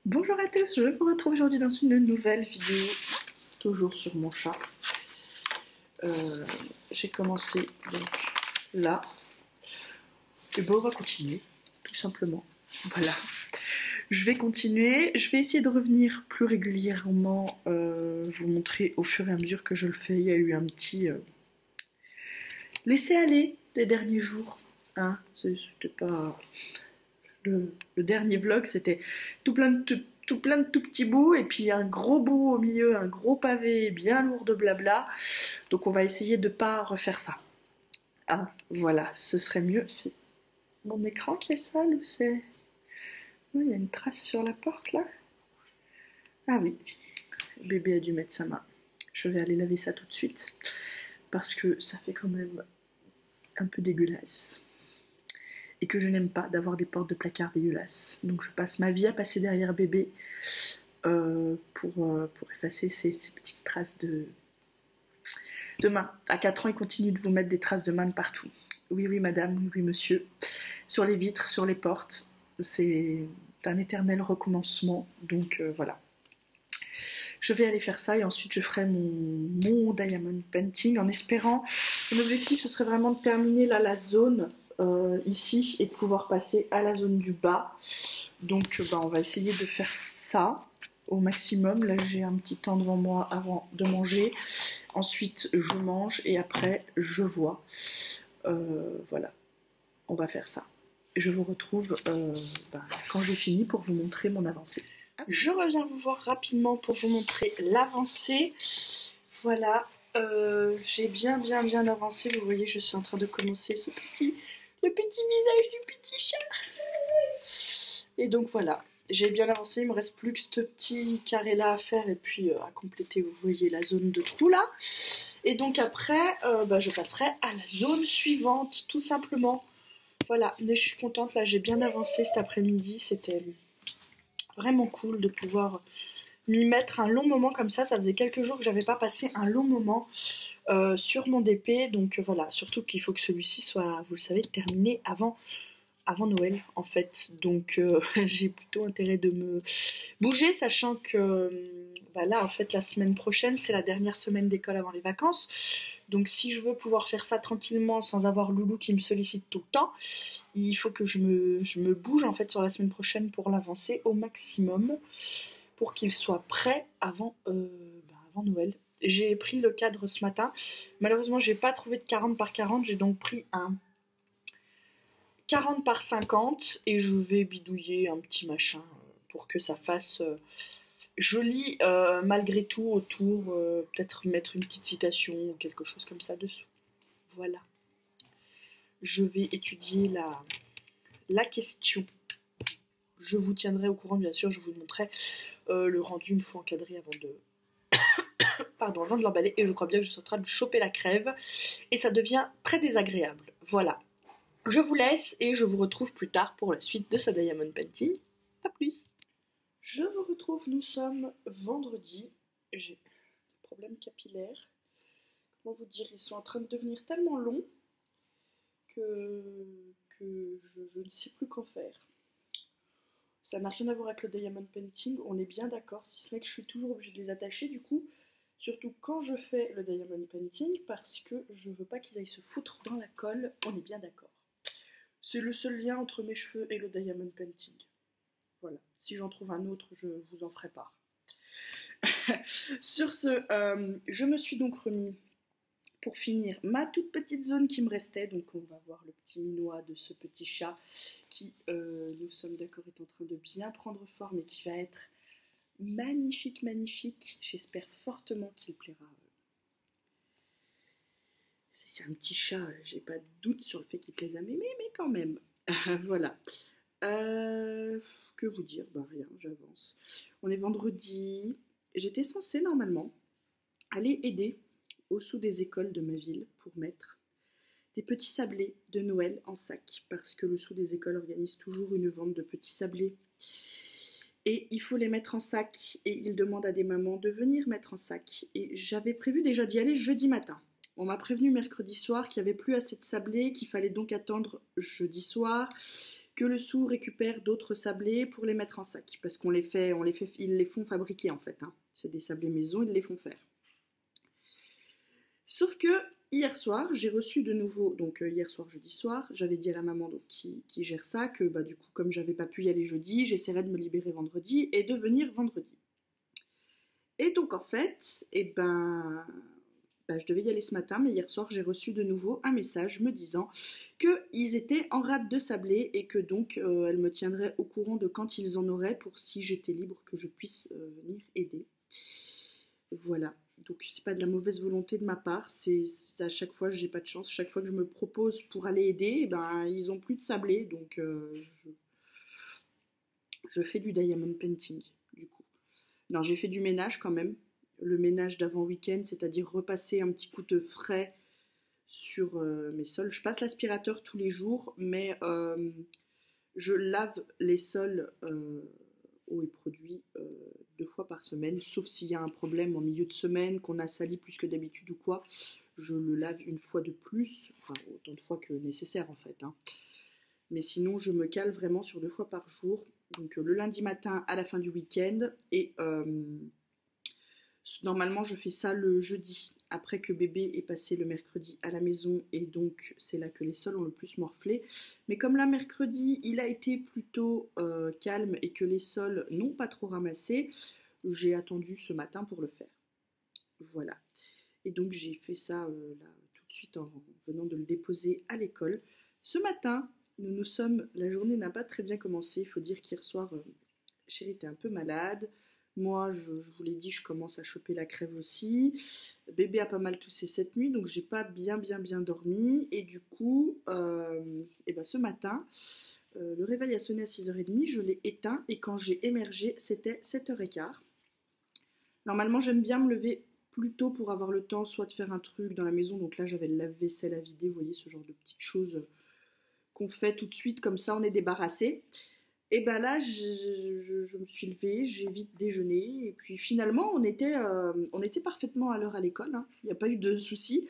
Bonjour à tous, je vous retrouve aujourd'hui dans une nouvelle vidéo, toujours sur mon chat. J'ai commencé donc là, et bon on va continuer, tout simplement, voilà. Je vais continuer, je vais essayer de revenir plus régulièrement, vous montrer au fur et à mesure que je le fais. Il y a eu un petit laisser-aller les derniers jours, hein, c'était pas... Le dernier vlog, c'était tout plein de tout petits bouts et puis un gros bout au milieu, un gros pavé bien lourd de blabla. Donc on va essayer de pas refaire ça. Ah, voilà, ce serait mieux. C'est mon écran qui est sale ou c'est... Non, il y a une trace sur la porte là. Ah oui, bébé a dû mettre sa main. Je vais aller laver ça tout de suite parce que ça fait quand même un peu dégueulasse. Et que je n'aime pas d'avoir des portes de placard dégueulasses. Donc je passe ma vie à passer derrière bébé pour effacer ces petites traces de main. À 4 ans, il continue de vous mettre des traces de main de partout. Oui, oui, madame, oui, oui, monsieur. Sur les vitres, sur les portes. C'est un éternel recommencement. Donc voilà. Je vais aller faire ça et ensuite je ferai mon diamond painting en espérant. Mon objectif, ce serait vraiment de terminer là la zone ici et de pouvoir passer à la zone du bas. Donc on va essayer de faire ça au maximum. Là j'ai un petit temps devant moi avant de manger. Ensuite je mange et après je vois. Voilà, on va faire ça. Je vous retrouve quand j'ai fini pour vous montrer mon avancée. Je reviens vous voir rapidement pour vous montrer l'avancée. Voilà, j'ai bien avancé. Vous voyez, je suis en train de commencer le petit visage du petit chat. Et donc voilà, j'ai bien avancé. Il me reste plus que ce petit carré là à faire et puis à compléter, vous voyez, la zone de trou là. Et donc après, je passerai à la zone suivante, tout simplement. Voilà, mais je suis contente, là j'ai bien avancé cet après-midi. C'était vraiment cool de pouvoir m'y mettre un long moment comme ça. Ça faisait quelques jours que j'avais pas passé un long moment sur mon DP. Donc voilà, surtout qu'il faut que celui-ci soit, vous le savez, terminé avant Noël en fait. Donc j'ai plutôt intérêt de me bouger, sachant que là en fait la semaine prochaine c'est la dernière semaine d'école avant les vacances. Donc si je veux pouvoir faire ça tranquillement sans avoir Loulou qui me sollicite tout le temps, il faut que je me bouge en fait sur la semaine prochaine pour l'avancer au maximum pour qu'il soit prêt avant Noël. J'ai pris le cadre ce matin. Malheureusement j'ai pas trouvé de 40 par 40, j'ai donc pris un 40 par 50 et je vais bidouiller un petit machin pour que ça fasse joli malgré tout autour, peut-être mettre une petite citation ou quelque chose comme ça dessous. Voilà. Je vais étudier la question. Je vous tiendrai au courant, bien sûr, je vous montrerai le rendu une fois encadré avant de l'emballer, et je crois bien que je suis en train de choper la crève et ça devient très désagréable. Voilà. Je vous laisse et je vous retrouve plus tard pour la suite de ce diamond painting. A plus. Je vous retrouve, nous sommes vendredi. J'ai des problèmes capillaires. Comment vous dire, ils sont en train de devenir tellement longs que je ne sais plus qu'en faire. Ça n'a rien à voir avec le diamond painting, on est bien d'accord, si ce n'est que je suis toujours obligée de les attacher du coup, surtout quand je fais le diamond painting, parce que je veux pas qu'ils aillent se foutre dans la colle, on est bien d'accord. C'est le seul lien entre mes cheveux et le diamond painting. Voilà, si j'en trouve un autre, je vous en ferai part. Sur ce, je me suis donc remis pour finir ma toute petite zone qui me restait. Donc on va voir le petit minois de ce petit chat qui, nous sommes d'accord, est en train de bien prendre forme et qui va être magnifique, magnifique. J'espère fortement qu'il plaira. C'est un petit chat, j'ai pas de doute sur le fait qu'il plaise à mémé, mais quand même. Voilà. Que vous dire? Rien, j'avance. On est vendredi. J'étais censée normalement aller aider au-dessous des écoles de ma ville pour mettre des petits sablés de Noël en sac, parce que le sous des écoles organise toujours une vente de petits sablés et il faut les mettre en sac et il demande à des mamans de venir mettre en sac, et j'avais prévu déjà d'y aller jeudi matin. On m'a prévenu mercredi soir qu'il n'y avait plus assez de sablés, qu'il fallait donc attendre jeudi soir, que le sou récupère d'autres sablés pour les mettre en sac. Parce qu'on ils les font fabriquer en fait. Hein. C'est des sablés maison, ils les font faire. Sauf que hier soir, j'ai reçu de nouveau, donc hier soir, jeudi soir, j'avais dit à la maman donc, qui gère ça que bah, du coup, comme j'avais pas pu y aller jeudi, j'essaierais de me libérer vendredi et de venir vendredi. Et donc en fait, je devais y aller ce matin, mais hier soir, j'ai reçu de nouveau un message me disant qu'ils étaient en rade de sablé et que donc elle me tiendrait au courant de quand ils en auraient pour si j'étais libre que je puisse venir aider. Voilà. Donc c'est pas de la mauvaise volonté de ma part, c'est à chaque fois j'ai pas de chance, chaque fois que je me propose pour aller aider, ils ont plus de sablé, donc je fais du diamond painting du coup. Non, j'ai fait du ménage quand même, le ménage d'avant week-end, c'est-à-dire repasser un petit coup de frais sur mes sols. Je passe l'aspirateur tous les jours, mais je lave les sols eau et produits 2 fois par semaine, sauf s'il y a un problème en milieu de semaine, qu'on a sali plus que d'habitude ou quoi, je le lave une fois de plus, enfin autant de fois que nécessaire en fait. Hein. Mais sinon, je me cale vraiment sur 2 fois par jour, donc le lundi matin à la fin du week-end, et normalement je fais ça le jeudi, après que bébé est passé le mercredi à la maison, et donc c'est là que les sols ont le plus morflé. Mais comme là mercredi il a été plutôt calme et que les sols n'ont pas trop ramassé, j'ai attendu ce matin pour le faire. Voilà. Et donc j'ai fait ça là tout de suite en venant de le déposer à l'école. Ce matin, la journée n'a pas très bien commencé. Il faut dire qu'hier soir, chérie était un peu malade. Moi, je vous l'ai dit, je commence à choper la crève aussi. Bébé a pas mal toussé cette nuit, donc j'ai pas bien dormi. Et du coup, ce matin, le réveil a sonné à 6h30, je l'ai éteint et quand j'ai émergé, c'était 7h15. Normalement, j'aime bien me lever plus tôt pour avoir le temps soit de faire un truc dans la maison. Donc là, j'avais le lave-vaisselle à vider, vous voyez, ce genre de petites choses qu'on fait tout de suite, comme ça on est débarrassé. Et ben là, je me suis levée, j'ai vite déjeuné, et puis finalement, on était parfaitement à l'heure à l'école, hein. Il n'y a pas eu de soucis.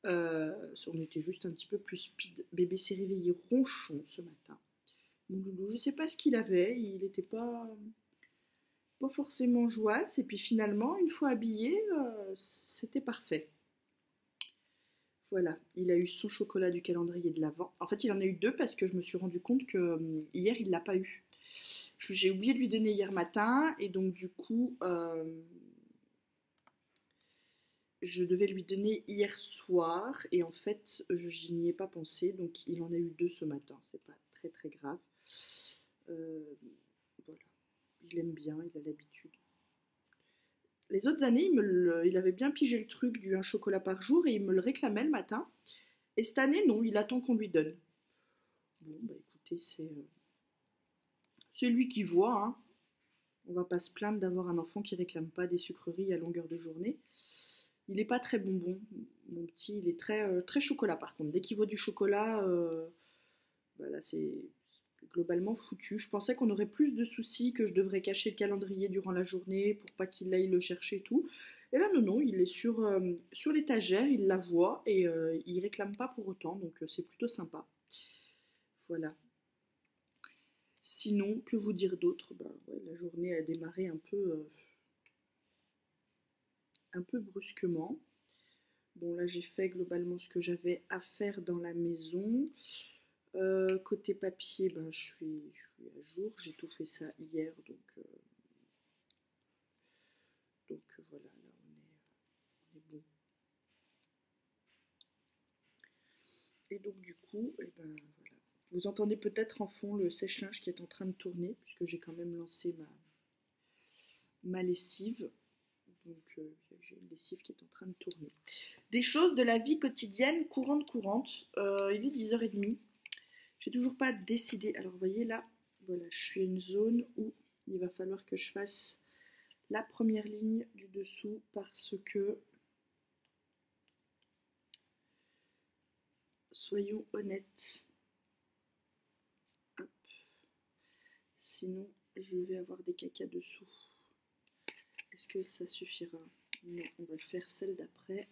On était juste un petit peu plus speed. Bébé s'est réveillé ronchon ce matin. Mon loulou, je ne sais pas ce qu'il avait, il n'était pas forcément joyeux, et puis finalement, une fois habillé, c'était parfait. Voilà, il a eu son chocolat du calendrier de l'Avent. En fait, il en a eu 2 parce que je me suis rendu compte que hier, il ne l'a pas eu. J'ai oublié de lui donner hier matin et donc du coup, je devais lui donner hier soir et en fait, je n'y ai pas pensé. Donc, il en a eu 2 ce matin. C'est pas très très grave. Voilà, il aime bien, il a l'habitude. Les autres années, il avait bien pigé le truc du 1 chocolat par jour et il me le réclamait le matin. Et cette année, non, il attend qu'on lui donne. Bon, bah écoutez, c'est lui qui voit. Hein. On va pas se plaindre d'avoir un enfant qui réclame pas des sucreries à longueur de journée. Il n'est pas très bonbon, mon petit. Il est très, très chocolat par contre. Dès qu'il voit du chocolat, là c'est globalement foutu. Je pensais qu'on aurait plus de soucis, que je devrais cacher le calendrier durant la journée pour pas qu'il aille le chercher et tout. Et là non, il est sur l'étagère, il la voit et il réclame pas pour autant, donc c'est plutôt sympa. Voilà. Sinon, que vous dire d'autre? La journée a démarré un peu brusquement. Bon, là j'ai fait globalement ce que j'avais à faire dans la maison. Côté papier, je suis à jour. J'ai tout fait ça hier, donc voilà, là on est bon. Et donc du coup, voilà. Vous entendez peut-être en fond le sèche-linge qui est en train de tourner, puisque j'ai quand même lancé ma lessive. Donc j'ai une lessive qui est en train de tourner. Des choses de la vie quotidienne, courante. Il est 10h30. J'ai toujours pas décidé. Alors vous voyez là, voilà, je suis à une zone où il va falloir que je fasse la première ligne du dessous parce que, soyons honnêtes, hop, sinon je vais avoir des cacas dessous. Est-ce que ça suffira? Non, on va faire celle d'après,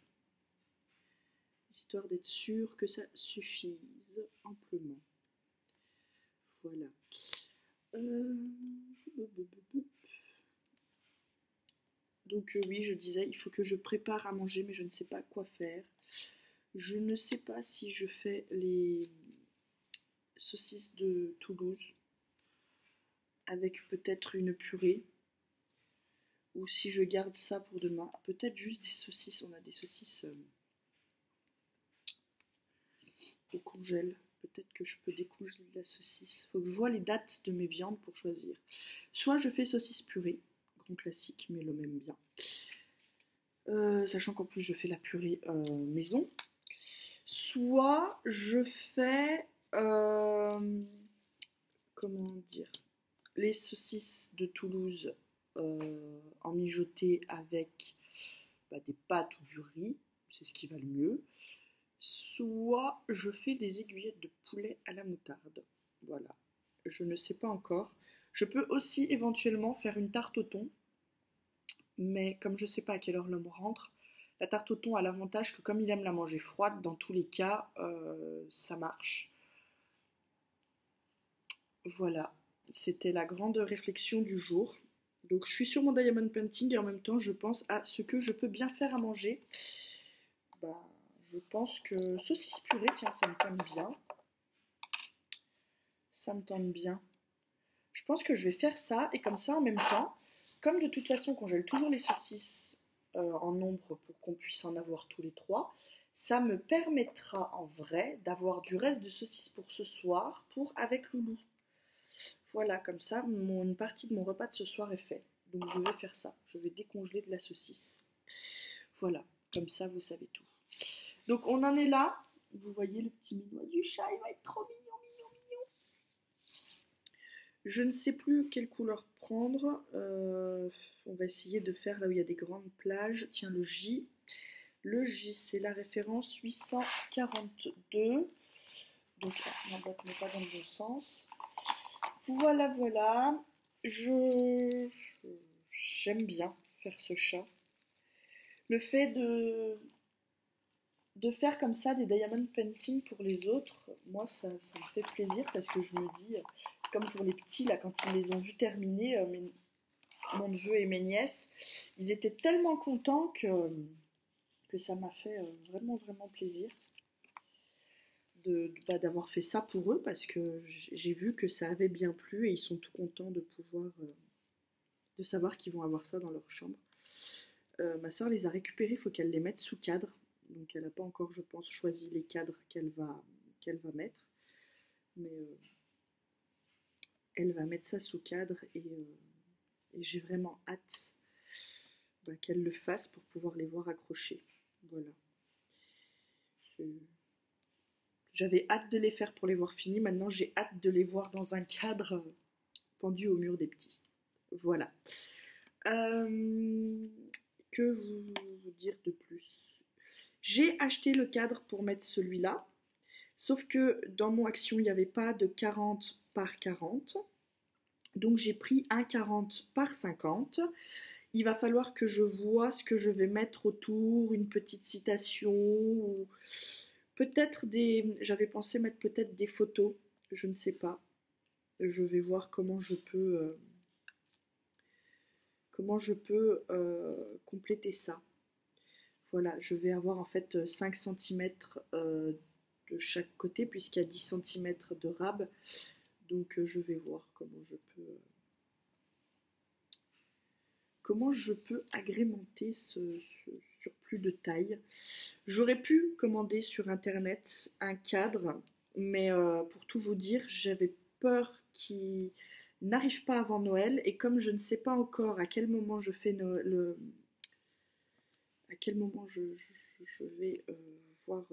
histoire d'être sûr que ça suffise amplement. Voilà. Euh, Donc oui, je disais, il faut que je prépare à manger, mais je ne sais pas quoi faire. Je ne sais pas si je fais les saucisses de Toulouse avec peut-être une purée ou si je garde ça pour demain. Peut-être juste des saucisses. On a des saucisses au congèle. Peut-être que je peux décongeler de la saucisse. Faut que je vois les dates de mes viandes pour choisir. Soit je fais saucisse purée, grand classique, mais le même bien. Sachant qu'en plus je fais la purée maison. Soit je fais, comment dire, les saucisses de Toulouse en mijoté avec des pâtes ou du riz, c'est ce qui va le mieux. Soit je fais des aiguillettes de poulet à la moutarde. Voilà, je ne sais pas encore. Je peux aussi éventuellement faire une tarte au thon, mais comme je ne sais pas à quelle heure l'homme rentre, la tarte au thon a l'avantage que comme il aime la manger froide, dans tous les cas, ça marche. Voilà, c'était la grande réflexion du jour. Donc je suis sur mon diamond painting et en même temps je pense à ce que je peux bien faire à manger. Bah, je pense que saucisse purée, tiens, ça me tente bien. Ça me tente bien. Je pense que je vais faire ça et comme ça en même temps, comme de toute façon on congèle toujours les saucisses en nombre pour qu'on puisse en avoir tous les trois, ça me permettra en vrai d'avoir du reste de saucisses pour ce soir pour avec Loulou. Voilà, comme ça, une partie de mon repas de ce soir est faite. Donc je vais faire ça. Je vais décongeler de la saucisse. Voilà, comme ça, vous savez tout. Donc on en est là. Vous voyez le petit minois du chat, il va être trop mignon, mignon, mignon. Je ne sais plus quelle couleur prendre. On va essayer de faire là où il y a des grandes plages. Tiens, le J. Le J, c'est la référence 842. Donc ma boîte n'est pas dans le bon sens. Voilà, voilà. J'aime bien faire ce chat. Le fait de faire comme ça des diamond painting pour les autres, moi ça me fait plaisir parce que je me dis, comme pour les petits là, quand ils les ont vus terminer, mon neveu et mes nièces, ils étaient tellement contents que ça m'a fait vraiment, vraiment plaisir d'avoir fait ça pour eux parce que j'ai vu que ça avait bien plu et ils sont tout contents de pouvoir de savoir qu'ils vont avoir ça dans leur chambre. Ma soeur les a récupérés, il faut qu'elle les mette sous cadre. Donc elle n'a pas encore, je pense, choisi les cadres qu'elle va mettre. Mais elle va mettre ça sous cadre et j'ai vraiment hâte qu'elle le fasse pour pouvoir les voir accrochés. Voilà. J'avais hâte de les faire pour les voir finis. Maintenant, j'ai hâte de les voir dans un cadre pendu au mur des petits. Voilà. Que vous dire de plus? J'ai acheté le cadre pour mettre celui-là. Sauf que dans mon action, il n'y avait pas de 40 par 40. Donc j'ai pris un 40 par 50. Il va falloir que je vois ce que je vais mettre autour, une petite citation ou peut-être des... J'avais pensé mettre peut-être des photos, je ne sais pas. Je vais voir comment je peux compléter ça. Voilà, je vais avoir en fait 5 cm de chaque côté puisqu'il y a 10 cm de rab. Donc je vais voir comment je peux agrémenter ce surplus de taille. J'aurais pu commander sur internet un cadre, mais pour tout vous dire, j'avais peur qu'il n'arrive pas avant Noël et comme je ne sais pas encore à quel moment je fais à quel moment je vais voir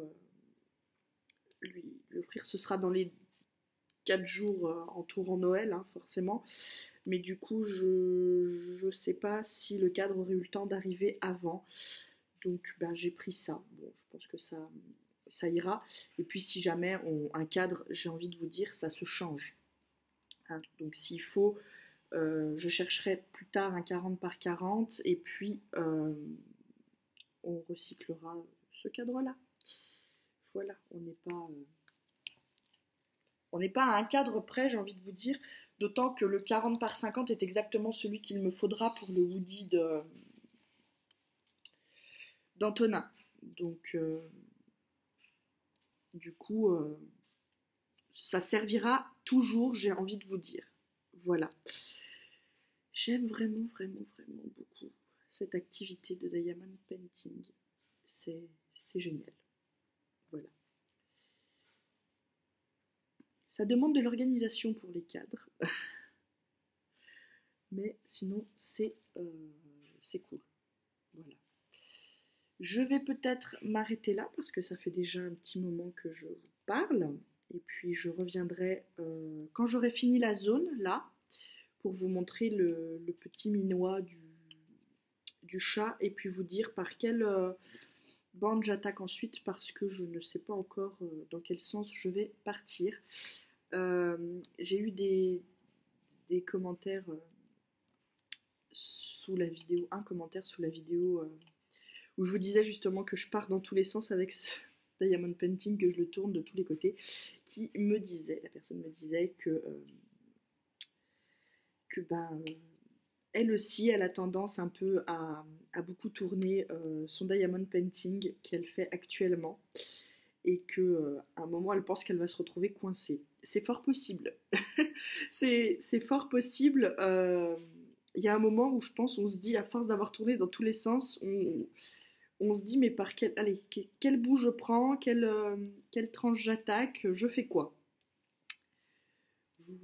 lui l'offrir, ce sera dans les 4 jours entourant Noël, hein, forcément. Mais du coup, je ne sais pas si le cadre aurait eu le temps d'arriver avant. Donc, j'ai pris ça. Bon, je pense que ça ira. Et puis, si jamais un cadre, j'ai envie de vous dire, ça se change. Hein, donc, s'il faut, je chercherai plus tard un 40 par 40 et puis on recyclera ce cadre-là. Voilà, on n'est pas... On n'est pas à un cadre près, j'ai envie de vous dire, d'autant que le 40 par 50 est exactement celui qu'il me faudra pour le Woody d'Antonin. Donc, du coup, ça servira toujours, j'ai envie de vous dire. Voilà. J'aime vraiment, vraiment, vraiment beaucoup cette activité de diamond painting. C'est génial. Voilà. Ça demande de l'organisation pour les cadres. Mais sinon, c'est cool. Voilà. Je vais peut-être m'arrêter là parce que ça fait déjà un petit moment que je vous parle. Et puis je reviendrai quand j'aurai fini la zone là pour vous montrer le petit minois du chat et puis vous dire par quelle bande j'attaque ensuite parce que je ne sais pas encore dans quel sens je vais partir. J'ai eu des commentaires sous la vidéo, un commentaire sous la vidéo où je vous disais justement que je pars dans tous les sens avec ce diamond painting, que je le tourne de tous les côtés, qui me disait, la personne me disait que elle aussi, elle a tendance un peu à beaucoup tourner son diamond painting qu'elle fait actuellement et qu'à un moment, elle pense qu'elle va se retrouver coincée. C'est fort possible. c'est fort possible. Il y a un moment où je pense, on se dit, à force d'avoir tourné dans tous les sens, on se dit, mais par quel bout je prends, quelle tranche j'attaque, je fais quoi?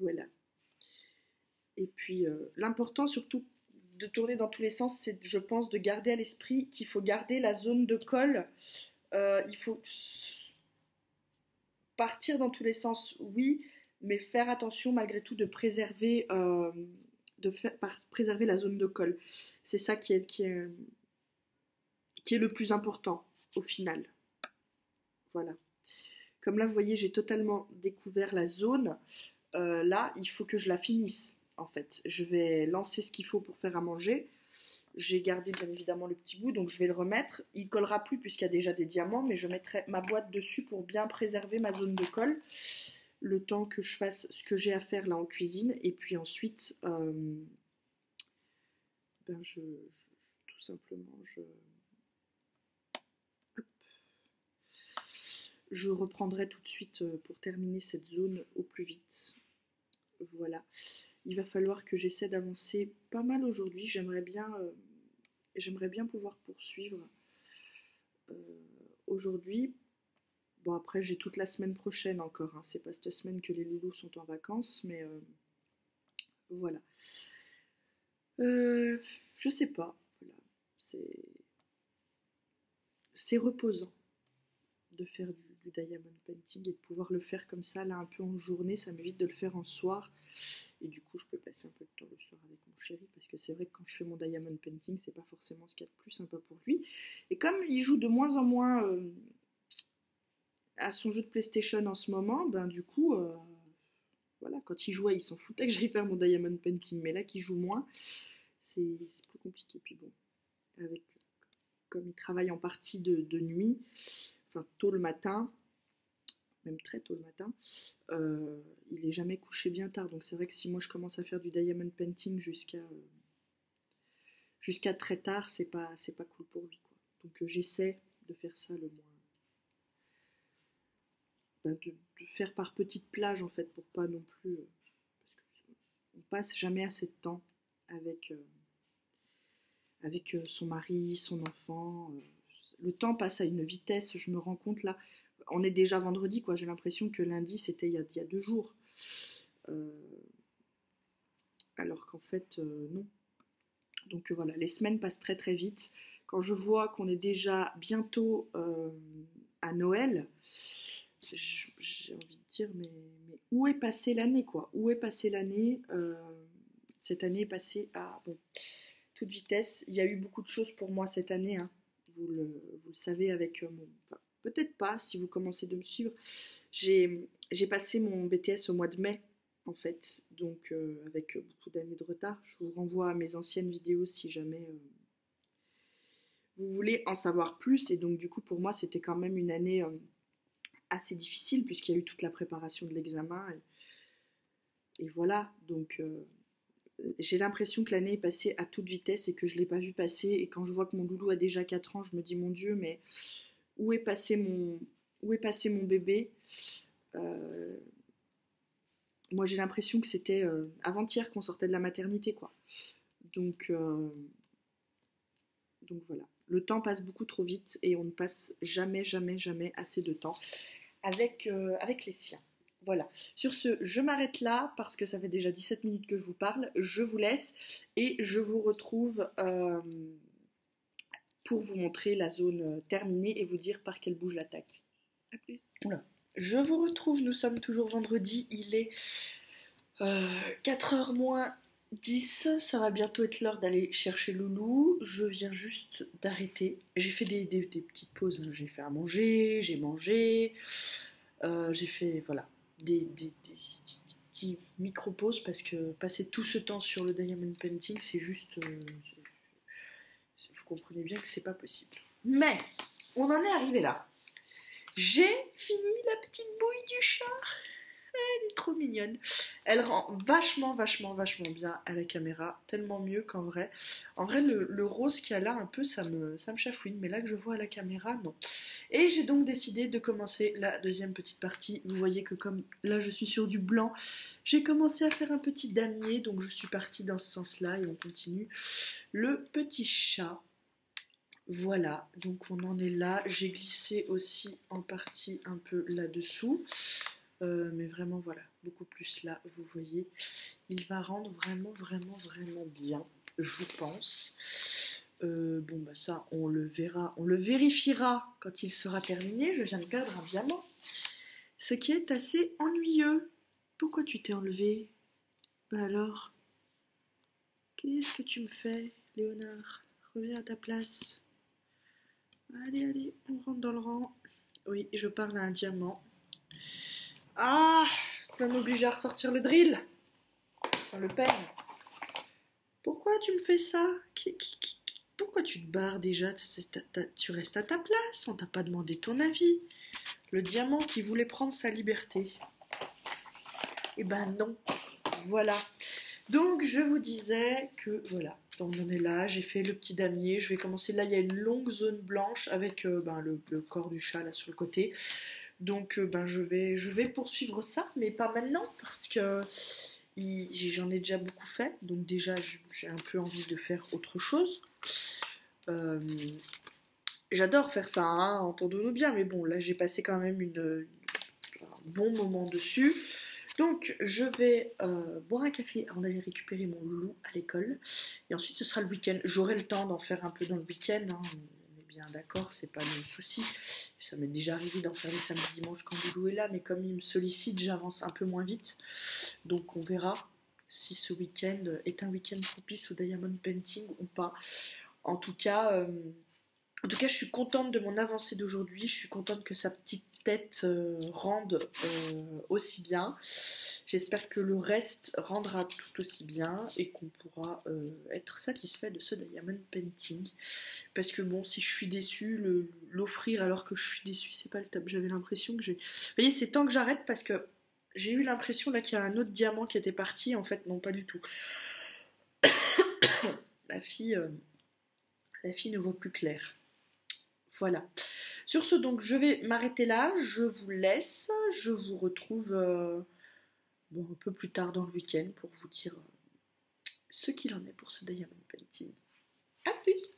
Voilà. Et puis, l'important surtout de tourner dans tous les sens, c'est, je pense, de garder à l'esprit qu'il faut garder la zone de colle. Il faut partir dans tous les sens, oui, mais faire attention malgré tout de préserver, préserver la zone de colle. C'est ça qui est le plus important au final. Voilà. Comme là, vous voyez, j'ai totalement découvert la zone. Là, il faut que je la finisse, en fait. Je vais lancer ce qu'il faut pour faire à manger. J'ai gardé bien évidemment le petit bout, donc je vais le remettre. Il ne collera plus puisqu'il y a déjà des diamants, mais je mettrai ma boîte dessus pour bien préserver ma zone de colle. Le temps que je fasse ce que j'ai à faire là en cuisine. Et puis ensuite, tout simplement, je reprendrai tout de suite pour terminer cette zone au plus vite. Voilà. Il va falloir que j'essaie d'avancer pas mal aujourd'hui. J'aimerais bien pouvoir poursuivre aujourd'hui. Bon, après, j'ai toute la semaine prochaine encore. Hein. C'est pas cette semaine que les loulous sont en vacances, mais voilà. Je sais pas. Voilà. C'est reposant de faire du diamond painting et de pouvoir le faire comme ça, là, un peu en journée. Ça m'évite de le faire en soir. Et du coup, je peux passer un peu de temps le soir avec mon chéri, parce que c'est vrai que quand je fais mon diamond painting, c'est pas forcément ce qu'il y a de plus sympa pour lui. Et comme il joue de moins en moins à son jeu de PlayStation en ce moment, ben du coup, voilà, quand il jouait, il s'en foutait que j'aille faire mon diamond painting, mais là qu'il joue moins, c'est plus compliqué. Puis bon, comme il travaille en partie de nuit, enfin tôt le matin, même très tôt le matin, il est jamais couché bien tard. Donc c'est vrai que si moi je commence à faire du diamond painting jusqu'à très tard, c'est pas cool pour lui, quoi. Donc j'essaie de faire ça le moins, de faire par petites plages en fait, pour pas non plus, parce qu'on passe jamais assez de temps avec son mari, son enfant. Le temps passe à une vitesse, je me rends compte là. On est déjà vendredi, quoi. J'ai l'impression que lundi, c'était il y a 2 jours. Alors qu'en fait, non. Donc voilà, les semaines passent très très vite. Quand je vois qu'on est déjà bientôt à Noël, j'ai envie de dire, mais où est passée l'année, quoi? Où est passée l'année? Cette année est passée à toute vitesse. Il y a eu beaucoup de choses pour moi cette année, hein. Vous le savez avec mon... Enfin, peut-être pas si vous commencez de me suivre. J'ai passé mon BTS au mois de mai, en fait, donc avec beaucoup d'années de retard. Je vous renvoie à mes anciennes vidéos si jamais vous voulez en savoir plus. Et donc du coup, pour moi, c'était quand même une année assez difficile puisqu'il y a eu toute la préparation de l'examen. Et voilà, donc j'ai l'impression que l'année est passée à toute vitesse et que je ne l'ai pas vu passer. Et quand je vois que mon loulou a déjà 4 ans, je me dis, mon Dieu, mais où est passé mon bébé? Moi, j'ai l'impression que c'était avant-hier qu'on sortait de la maternité, quoi. Donc voilà. Le temps passe beaucoup trop vite et on ne passe jamais, jamais, jamais assez de temps avec les siens. Voilà. Sur ce, je m'arrête là parce que ça fait déjà 17 minutes que je vous parle. Je vous laisse et je vous retrouve pour vous montrer la zone terminée et vous dire par quelle bouge l'attaque. A plus. Oula. Je vous retrouve, nous sommes toujours vendredi, il est 4h moins 10, ça va bientôt être l'heure d'aller chercher Loulou. Je viens juste d'arrêter. J'ai fait des petites pauses, hein. J'ai fait à manger, j'ai mangé, j'ai fait voilà, des petits micro-pauses parce que passer tout ce temps sur le diamond painting, c'est juste... vous comprenez bien que c'est pas possible. Mais on en est arrivé là. J'ai fini la petite bouille du chat. Elle est trop mignonne. Elle rend vachement, vachement, vachement bien à la caméra. Tellement mieux qu'en vrai. En vrai, le rose qu'il y a là, un peu, ça me chafouine. Mais là que je vois à la caméra, non. Et j'ai donc décidé de commencer la deuxième petite partie. Vous voyez que comme là, je suis sur du blanc, j'ai commencé à faire un petit damier. Donc, je suis partie dans ce sens-là et on continue. Le petit chat. Voilà, donc on en est là. J'ai glissé aussi en partie un peu là-dessous. Mais vraiment, voilà, beaucoup plus là, vous voyez. Il va rendre vraiment, vraiment, vraiment bien, je pense. Bon, bah ça, on le verra, on le vérifiera quand il sera terminé. Je viens de perdre un diamant, ce qui est assez ennuyeux. Pourquoi tu t'es enlevé? Bah alors, qu'est-ce que tu me fais, Léonard? Reviens à ta place. Allez, allez, on rentre dans le rang. Oui, je parle à un diamant. Ah, tu vas m'obliger à ressortir le drill. Dans le peigne. Pourquoi tu me fais ça? Pourquoi tu te barres déjà? Tu restes à ta place, on t'a pas demandé ton avis. Le diamant qui voulait prendre sa liberté. Eh ben non, voilà. Donc je vous disais que voilà, on en est là, j'ai fait le petit damier, je vais commencer, là il y a une longue zone blanche avec le corps du chat là sur le côté. Donc je vais poursuivre ça, mais pas maintenant parce que j'en ai déjà beaucoup fait, donc déjà j'ai un peu envie de faire autre chose. J'adore faire ça, hein, entendons-nous bien, mais bon là j'ai passé quand même un bon moment dessus. Donc je vais boire un café avant d'aller récupérer mon loulou à l'école. Et ensuite ce sera le week-end. J'aurai le temps d'en faire un peu dans le week-end. Hein. On est bien d'accord, c'est pas le souci. Ça m'est déjà arrivé d'en faire les samedis dimanches quand le loulou est là. Mais comme il me sollicite, j'avance un peu moins vite. Donc on verra si ce week-end est un week-end propice au diamond painting ou pas. En tout cas, je suis contente de mon avancée d'aujourd'hui. Je suis contente que sa petite tête rende aussi bien. J'espère que le reste rendra tout aussi bien et qu'on pourra être satisfait de ce diamond painting. Parce que bon, si je suis déçue, l'offrir alors que je suis déçue, c'est pas le top. J'avais l'impression que j'ai... Vous voyez, c'est temps que j'arrête parce que j'ai eu l'impression là qu'il y a un autre diamant qui était parti. En fait, non, pas du tout. La fille ne voit plus clair. Voilà. Sur ce, donc, je vais m'arrêter là. Je vous laisse. Je vous retrouve un peu plus tard dans le week-end pour vous dire ce qu'il en est pour ce diamond painting. A plus.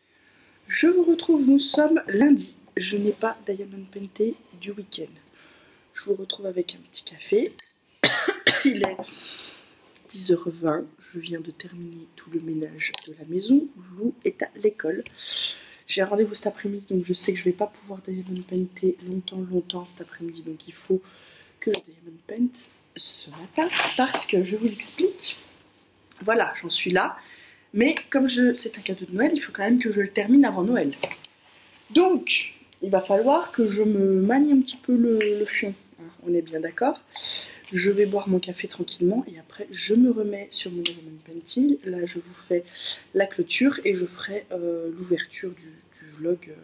Je vous retrouve. Nous sommes lundi. Je n'ai pas diamond painté du week-end. Je vous retrouve avec un petit café. Il est 10h20. Je viens de terminer tout le ménage de la maison. Loulou est à l'école. J'ai un rendez-vous cet après-midi, donc je sais que je ne vais pas pouvoir diamond painter longtemps cet après-midi. Donc il faut que je diamond paint ce matin parce que je vous explique. Voilà, j'en suis là. Mais comme c'est un cadeau de Noël, il faut quand même que je le termine avant Noël. Donc, il va falloir que je me manie un petit peu le fion. On est bien d'accord. Je vais boire mon café tranquillement et après je me remets sur mon diamond painting. Là je vous fais la clôture et je ferai l'ouverture du vlog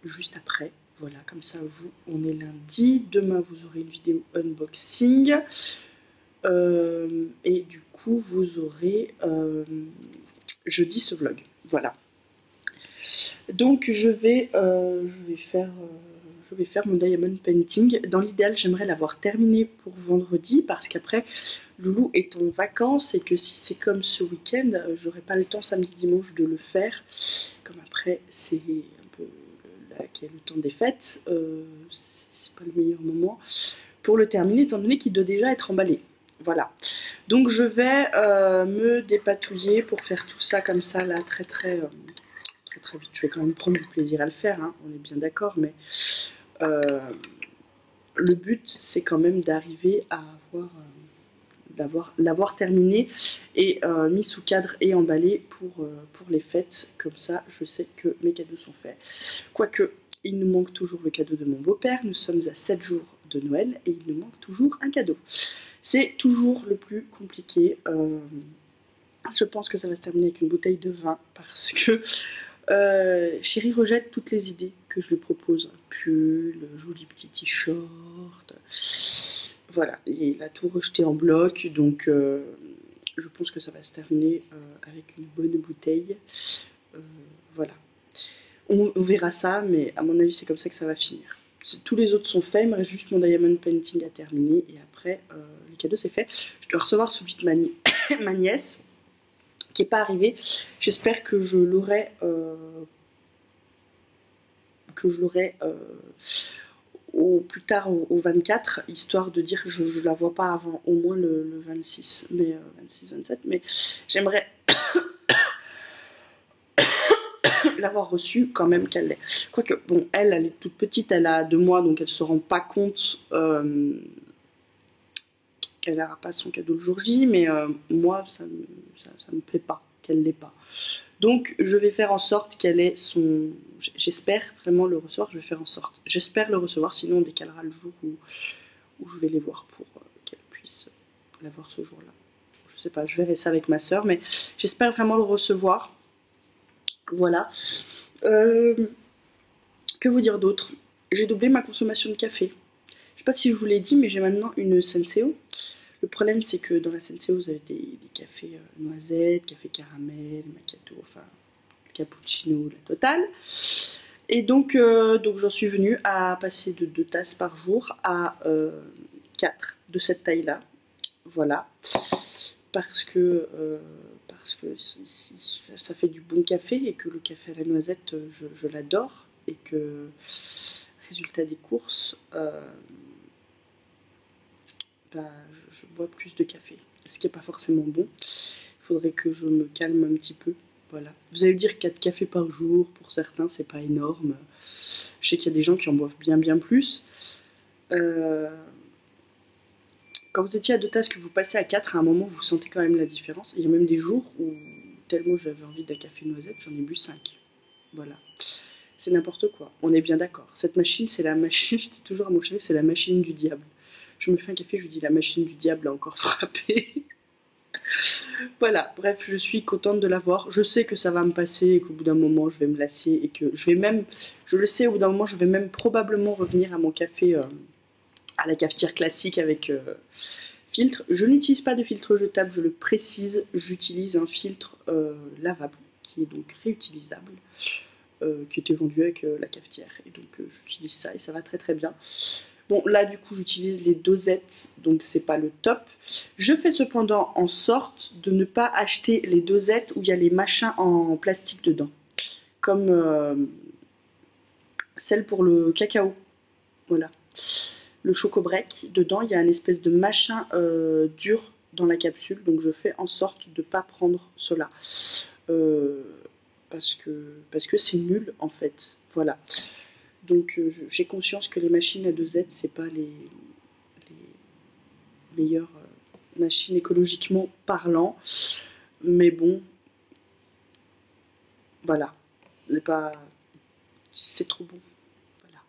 juste après. Voilà, comme ça, vous, on est lundi. Demain, vous aurez une vidéo unboxing. Et du coup, vous aurez jeudi ce vlog. Voilà. Donc, je vais faire mon diamond painting. Dans l'idéal, j'aimerais l'avoir terminé pour vendredi parce qu'après, Loulou est en vacances et que si c'est comme ce week-end, j'aurai pas le temps samedi dimanche de le faire. Comme après, c'est un peu là qu'il y a le temps des fêtes, c'est pas le meilleur moment pour le terminer étant donné qu'il doit déjà être emballé. Voilà. Donc je vais me dépatouiller pour faire tout ça comme ça là très vite. Je vais quand même prendre du plaisir à le faire, hein, on est bien d'accord, mais le but c'est quand même d'arriver à l'avoir terminé et mis sous cadre et emballé pour les fêtes. Comme ça, je sais que mes cadeaux sont faits. Quoique, il nous manque toujours le cadeau de mon beau-père. Nous sommes à 7 jours de Noël et il nous manque toujours un cadeau. C'est toujours le plus compliqué. Je pense que ça va se terminer avec une bouteille de vin parce que Chéri rejette toutes les idées que je lui propose. Un pull, joli petit t-shirt. Voilà, il a tout rejeté en bloc, donc je pense que ça va se terminer avec une bonne bouteille. Voilà. On verra ça, mais à mon avis, c'est comme ça que ça va finir. Tous les autres sont faits, il me reste juste mon diamond painting à terminer, et après, le cadeau c'est fait. Je dois recevoir celui de ma nièce, qui n'est pas arrivé. J'espère que je l'aurai au plus tard au 24, histoire de dire que je ne la vois pas avant au moins le 26, mais 26-27, mais j'aimerais l'avoir reçue quand même qu'elle l'ait. Quoique, bon, elle est toute petite, elle a 2 mois, donc elle ne se rend pas compte qu'elle n'aura pas son cadeau le jour J, mais moi, ça me plaît pas qu'elle l'ait pas. Donc, je vais faire en sorte qu'elle ait son... J'espère vraiment le recevoir, je vais faire en sorte. J'espère le recevoir, sinon on décalera le jour où je vais les voir pour qu'elle puisse l'avoir ce jour-là. Je sais pas, je verrai ça avec ma soeur, mais j'espère vraiment le recevoir. Voilà. Que vous dire d'autre? J'ai doublé ma consommation de café. Je sais pas si je vous l'ai dit, mais j'ai maintenant une Senseo. Le problème, c'est que dans la Senseo, vous avez des cafés noisettes, café caramel, macchiato, enfin, cappuccino, la totale. Et donc j'en suis venue à passer de 2 tasses par jour à 4 de cette taille-là. Voilà. Parce que ça fait du bon café et que le café à la noisette, je l'adore. Et que, résultat des courses, je bois plus de café, ce qui n'est pas forcément bon. Il faudrait que je me calme un petit peu. Voilà. Vous allez me dire 4 cafés par jour, pour certains, c'est pas énorme. Je sais qu'il y a des gens qui en boivent bien plus. Quand vous étiez à 2 tasses, que vous passez à 4, à un moment, vous sentez quand même la différence. Il y a même des jours où, tellement j'avais envie d'un café noisette, j'en ai bu 5. Voilà. C'est n'importe quoi, on est bien d'accord. Cette machine, c'est la machine, je dis toujours à mon chéri, c'est la machine du diable. Je me fais un café, je lui dis la machine du diable a encore frappé. Voilà, bref, je suis contente de l'avoir. Je sais que ça va me passer et qu'au bout d'un moment, je vais me lasser et que je vais même, je le sais, au bout d'un moment, je vais même probablement revenir à mon café, à la cafetière classique avec filtre. Je n'utilise pas de filtre jetable, je le précise, j'utilise un filtre lavable qui est donc réutilisable. Qui était vendu avec la cafetière. Et donc j'utilise ça et ça va très bien. Bon, là du coup j'utilise les dosettes, donc c'est pas le top. Je fais cependant en sorte de ne pas acheter les dosettes où il y a les machins en plastique dedans. Comme celle pour le cacao. Voilà. Le choco-break, dedans il y a une espèce de machin dur dans la capsule, donc je fais en sorte de ne pas prendre cela. Parce que c'est nul en fait, voilà. Donc j'ai conscience que les machines à dosette, c'est pas les meilleures machines écologiquement parlant, mais bon, voilà, c'est trop bon, voilà.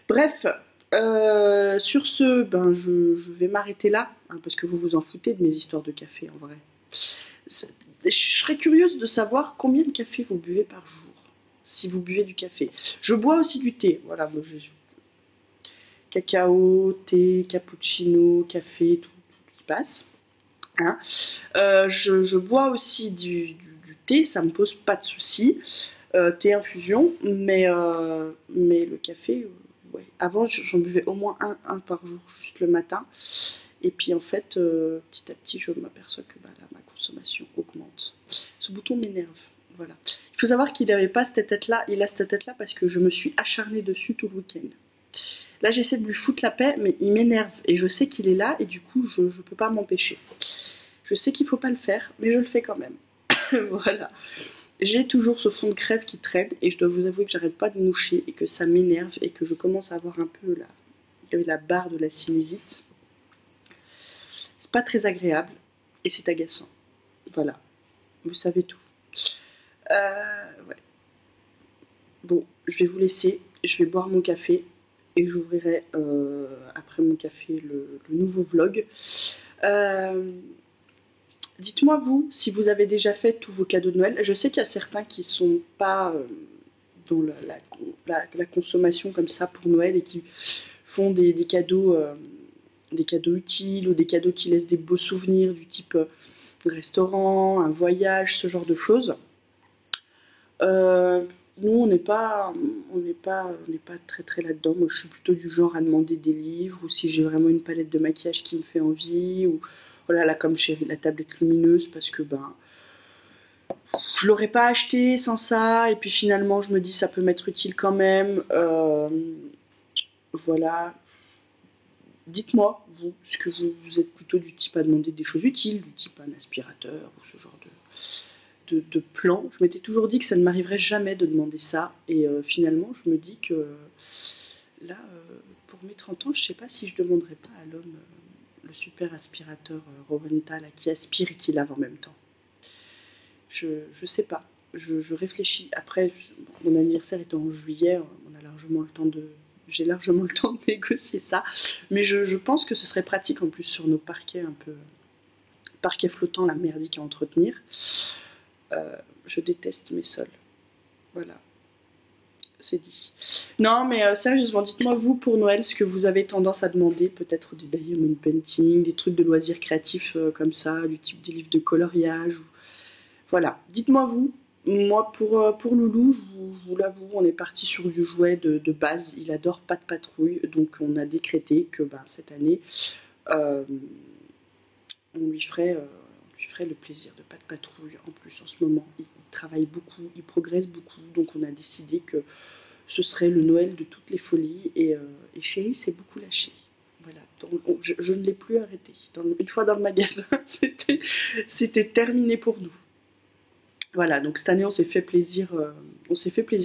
Bref, sur ce, je vais m'arrêter là, hein, parce que vous vous en foutez de mes histoires de café en vrai. Je serais curieuse de savoir combien de café vous buvez par jour. si vous buvez du café. Je bois aussi du thé, voilà, moi, cacao, thé, cappuccino, café, tout qui passe. Hein. Je bois aussi du thé, ça me pose pas de soucis. Thé infusion, mais le café, ouais. Avant j'en buvais au moins un par jour, juste le matin. Et puis en fait, petit à petit, je m'aperçois que là, ma consommation augmente. Ce bouton m'énerve, voilà. Il faut savoir qu'il n'avait pas cette tête-là, il a cette tête-là parce que je me suis acharnée dessus tout le week-end. Là, j'essaie de lui foutre la paix, mais il m'énerve et je sais qu'il est là et du coup, je ne peux pas m'empêcher. Je sais qu'il ne faut pas le faire, mais je le fais quand même. Voilà. J'ai toujours ce fond de crève qui traîne et je dois vous avouer que j'arrête pas de moucher et que ça m'énerve et que je commence à avoir un peu la barre de la sinusite. C'est pas très agréable et c'est agaçant. Voilà, vous savez tout. Ouais. Bon, je vais vous laisser, je vais boire mon café et j'ouvrirai après mon café le nouveau vlog. Dites-moi vous, si vous avez déjà fait tous vos cadeaux de Noël. Je sais qu'il y a certains qui sont pas dans la consommation comme ça pour Noël et qui font des cadeaux utiles ou des cadeaux qui laissent des beaux souvenirs du type restaurant, un voyage, ce genre de choses. Nous, on n'est pas très là-dedans. Moi, je suis plutôt du genre à demander des livres ou si j'ai vraiment une palette de maquillage qui me fait envie ou voilà, là comme chérie, la tablette lumineuse parce que je l'aurais pas acheté sans ça et puis finalement je me dis ça peut m'être utile quand même. Voilà. Dites-moi, vous, est-ce que vous êtes plutôt du type à demander des choses utiles, du type un aspirateur ou ce genre de plan. Je m'étais toujours dit que ça ne m'arriverait jamais de demander ça et finalement je me dis que là, pour mes 30 ans, je sais pas si je demanderais pas à l'homme le super aspirateur Rowenta là, qui aspire et qui lave en même temps. Je sais pas. Je réfléchis. Après, mon anniversaire étant en juillet, j'ai largement le temps de négocier ça. Mais je pense que ce serait pratique en plus sur nos parquets un peu parquets flottants, la merdique à entretenir. Je déteste mes sols. Voilà. C'est dit. Non, mais sérieusement, dites-moi vous pour Noël ce que vous avez tendance à demander, peut-être des diamond painting, des trucs de loisirs créatifs comme ça, du type des livres de coloriage. Voilà, dites-moi vous. Moi, pour Loulou, je vous l'avoue, on est parti sur du jouet de base. Il adore Pas de Patrouille, donc on a décrété que cette année, on lui ferait le plaisir de Pas de Patrouille. En plus, en ce moment, il travaille beaucoup, il progresse beaucoup, donc on a décidé que ce serait le Noël de toutes les folies et chérie s'est beaucoup lâché. Voilà, je ne l'ai plus arrêté. Une fois dans le magasin, c'était terminé pour nous. Voilà, donc cette année on s'est fait plaisir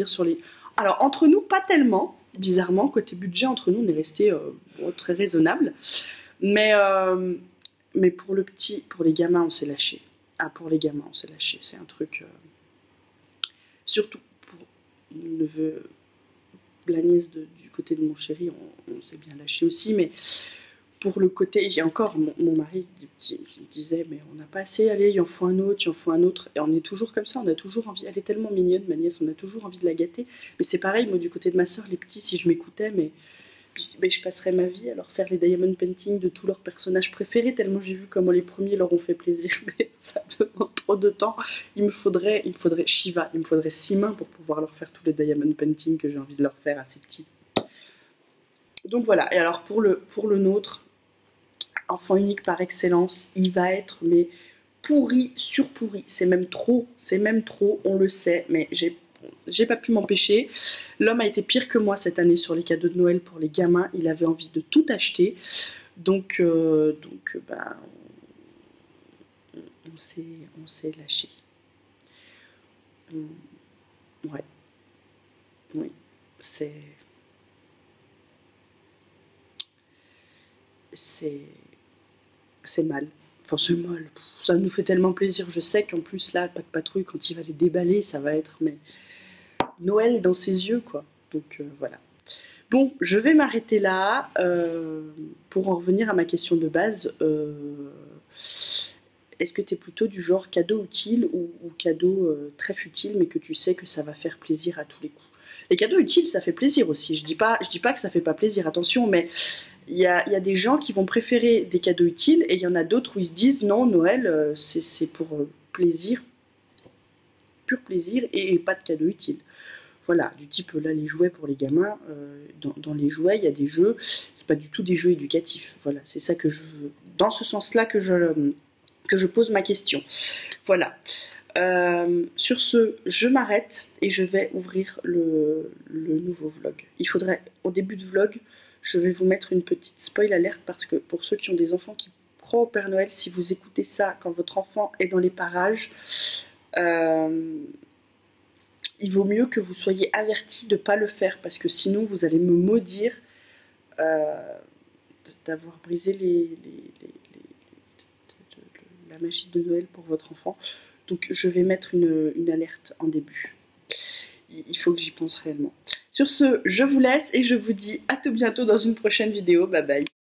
sur les... Alors entre nous, pas tellement, bizarrement, côté budget, entre nous on est resté très raisonnable. Mais pour les gamins on s'est lâché. Ah, pour les gamins on s'est lâché, c'est un truc... surtout pour le neveu, la nièce du côté de mon chéri, on s'est bien lâché aussi, mais pour le côté, il y a encore mon mari qui me disait mais on n'a pas assez, allez, il en faut un autre, et on est toujours comme ça, on a toujours envie, elle est tellement mignonne ma nièce, on a toujours envie de la gâter, mais c'est pareil, moi du côté de ma soeur, les petits, si je m'écoutais, mais je passerais ma vie à leur faire les diamond painting de tous leurs personnages préférés, tellement j'ai vu comment les premiers leur ont fait plaisir, mais ça demande trop de temps. Il me faudrait Shiva, il me faudrait 6 mains pour pouvoir leur faire tous les diamond painting que j'ai envie de leur faire à ces petits. Donc voilà, et alors pour le nôtre, enfant unique par excellence, il va être mais pourri sur pourri, c'est même trop, on le sait, mais j'ai pas pu m'empêcher. L'homme a été pire que moi cette année sur les cadeaux de Noël pour les gamins. Il avait envie de tout acheter. Donc on s'est lâché. Ouais. Oui. C'est mal. Enfin, c'est mal. Ça nous fait tellement plaisir. Je sais qu'en plus, là, Pas de Patrouille, quand il va les déballer, ça va être Noël dans ses yeux, quoi. Donc, voilà. Bon, je vais m'arrêter là. Pour en revenir à ma question de base, Est-ce que tu es plutôt du genre cadeau utile ou cadeau très futile, mais que tu sais que ça va faire plaisir à tous les coups? Les cadeaux utiles, ça fait plaisir aussi. Je dis pas que ça fait pas plaisir, attention, mais il y a des gens qui vont préférer des cadeaux utiles et il y en a d'autres où ils se disent non, Noël, c'est pour plaisir, pur plaisir et pas de cadeaux utiles. Voilà, du type là les jouets pour les gamins, dans les jouets il y a des jeux, c'est pas du tout des jeux éducatifs. Voilà, c'est ça que je veux, dans ce sens-là que je pose ma question. Voilà. Sur ce, je m'arrête et je vais ouvrir le nouveau vlog. Il faudrait, au début de vlog, je vais vous mettre une petite spoil alerte parce que pour ceux qui ont des enfants qui croient au Père Noël, si vous écoutez ça quand votre enfant est dans les parages, il vaut mieux que vous soyez avertis de ne pas le faire parce que sinon vous allez me maudire d'avoir brisé la magie de Noël pour votre enfant. Donc je vais mettre une alerte en début. Il faut que j'y pense réellement. Sur ce, je vous laisse et je vous dis à tout bientôt dans une prochaine vidéo. Bye bye.